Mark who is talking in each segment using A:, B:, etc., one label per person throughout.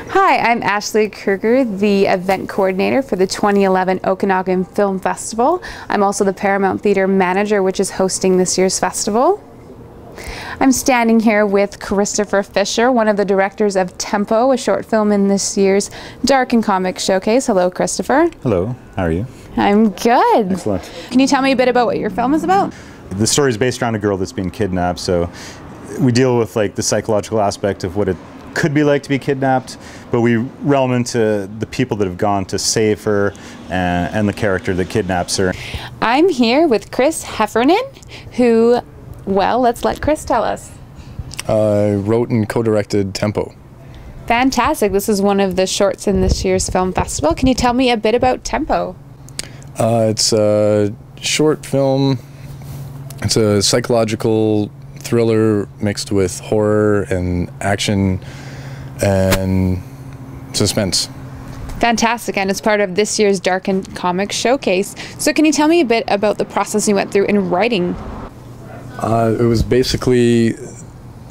A: Hi, I'm Ashley Kruger, the event coordinator for the 2011 Okanagan Film Festival. I'm also the Paramount Theatre manager, which is hosting this year's festival. I'm standing here with Christopher Fisher, one of the directors of Tempo, a short film in this year's Dark and Comic Showcase. Hello, Christopher.
B: Hello, how are you?
A: I'm good.
B: Excellent.
A: Can you tell me a bit about what your film is about?
B: The story is based around a girl that's being kidnapped, so we deal with like the psychological aspect of what it could be like to be kidnapped, but we realm into the people that have gone to save her and the character that kidnaps her.
A: I'm here with Chris Heffernan, who, well, let's let Chris tell us.
C: I wrote and co-directed Tempo.
A: Fantastic. This is one of the shorts in this year's film festival. Can you tell me a bit about Tempo?
C: It's a short film. It's a psychological thriller mixed with horror and action and suspense.
A: Fantastic, and it's part of this year's Dark and Comic Showcase. So can you tell me a bit about the process you went through in writing?
C: It was basically,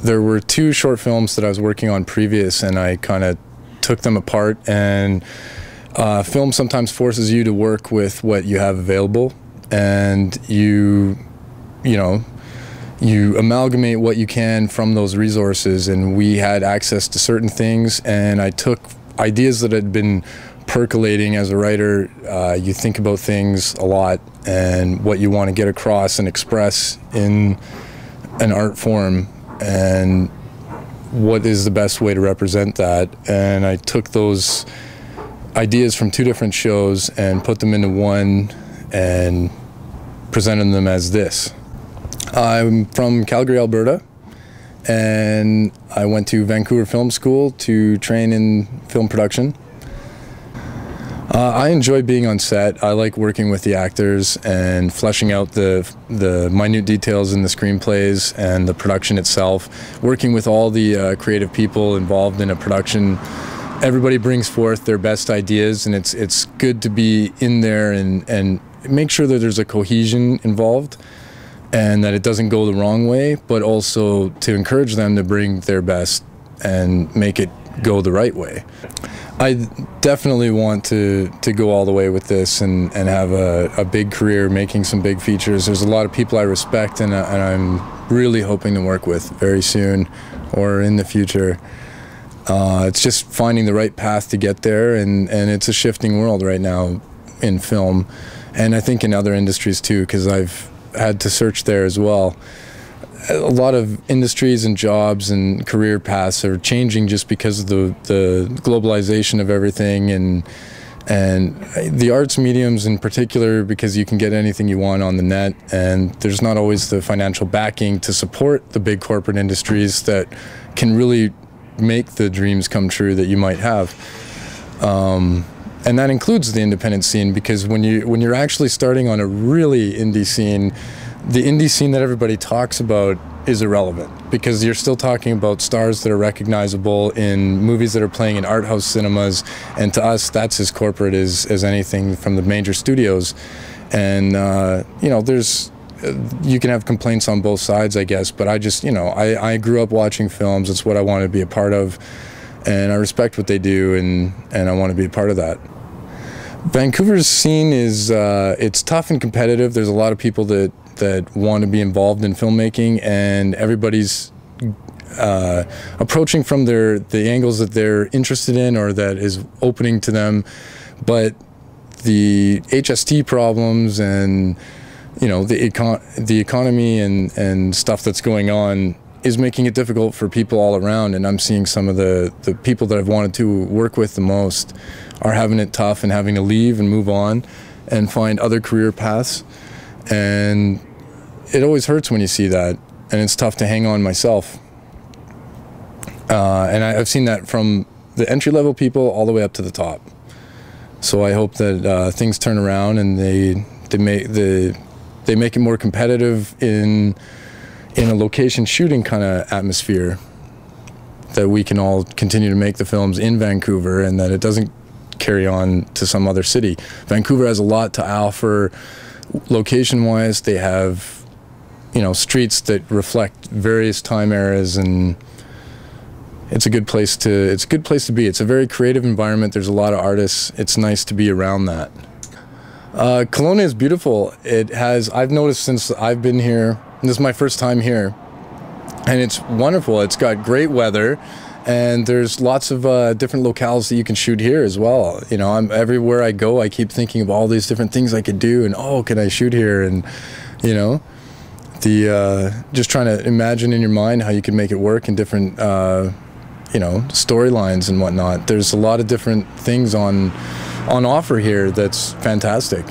C: there were two short films that I was working on previous, and I kind of took them apart, and film sometimes forces you to work with what you have available, and you amalgamate what you can from those resources, and we had access to certain things, and I took ideas that had been percolating as a writer. You think about things a lot and what you want to get across and express in an art form, and what is the best way to represent that. And I took those ideas from two different shows and put them into one and presented them as this. I'm from Calgary, Alberta, and I went to Vancouver Film School to train in film production. I enjoy being on set. I like working with the actors and fleshing out the minute details in the screenplays and the production itself. Working with all the creative people involved in a production, everybody brings forth their best ideas, and it's good to be in there and make sure that there's a cohesion involved, and that it doesn't go the wrong way, but also to encourage them to bring their best and make it go the right way. I definitely want to go all the way with this and have a big career making some big features. There's a lot of people I respect and I'm really hoping to work with very soon or in the future. It's just finding the right path to get there, and it's a shifting world right now in film, and I think in other industries too, because I've had to search there as well. A lot of industries and jobs and career paths are changing just because of the globalization of everything, and the arts mediums in particular, because you can get anything you want on the net, and there's not always the financial backing to support the big corporate industries that can really make the dreams come true that you might have. And that includes the independent scene, because when you're actually starting on a really indie scene, the indie scene that everybody talks about is irrelevant, because you're still talking about stars that are recognizable in movies that are playing in art house cinemas, and to us that's as corporate as anything from the major studios. And you know, you can have complaints on both sides, I guess, but I grew up watching films. It's what I want to be a part of, and I respect what they do, and I want to be a part of that. Vancouver's scene is it's tough and competitive. There's a lot of people that want to be involved in filmmaking, and everybody's approaching from the angles that they're interested in or that is opening to them. But the HST problems and the economy and stuff that's going on is making it difficult for people all around, and I'm seeing some of the people that I've wanted to work with the most are having it tough and having to leave and move on and find other career paths, and it always hurts when you see that, and it's tough to hang on myself. And I've seen that from the entry-level people all the way up to the top. So I hope that things turn around and they make it more competitive in a location shooting kind of atmosphere, that we can all continue to make the films in Vancouver, and that it doesn't carry on to some other city. Vancouver has a lot to offer location-wise. They have, streets that reflect various time eras, and it's a good place to be. It's a very creative environment. There's a lot of artists. It's nice to be around that. Kelowna is beautiful. I've noticed since I've been here, this is my first time here, and it's wonderful. It's got great weather, and there's lots of different locales that you can shoot here as well. You know, everywhere I go, I keep thinking of all these different things I could do, and oh, can I shoot here? And you know, just trying to imagine in your mind how you can make it work in different, you know, storylines and whatnot. There's a lot of different things on offer here that's fantastic.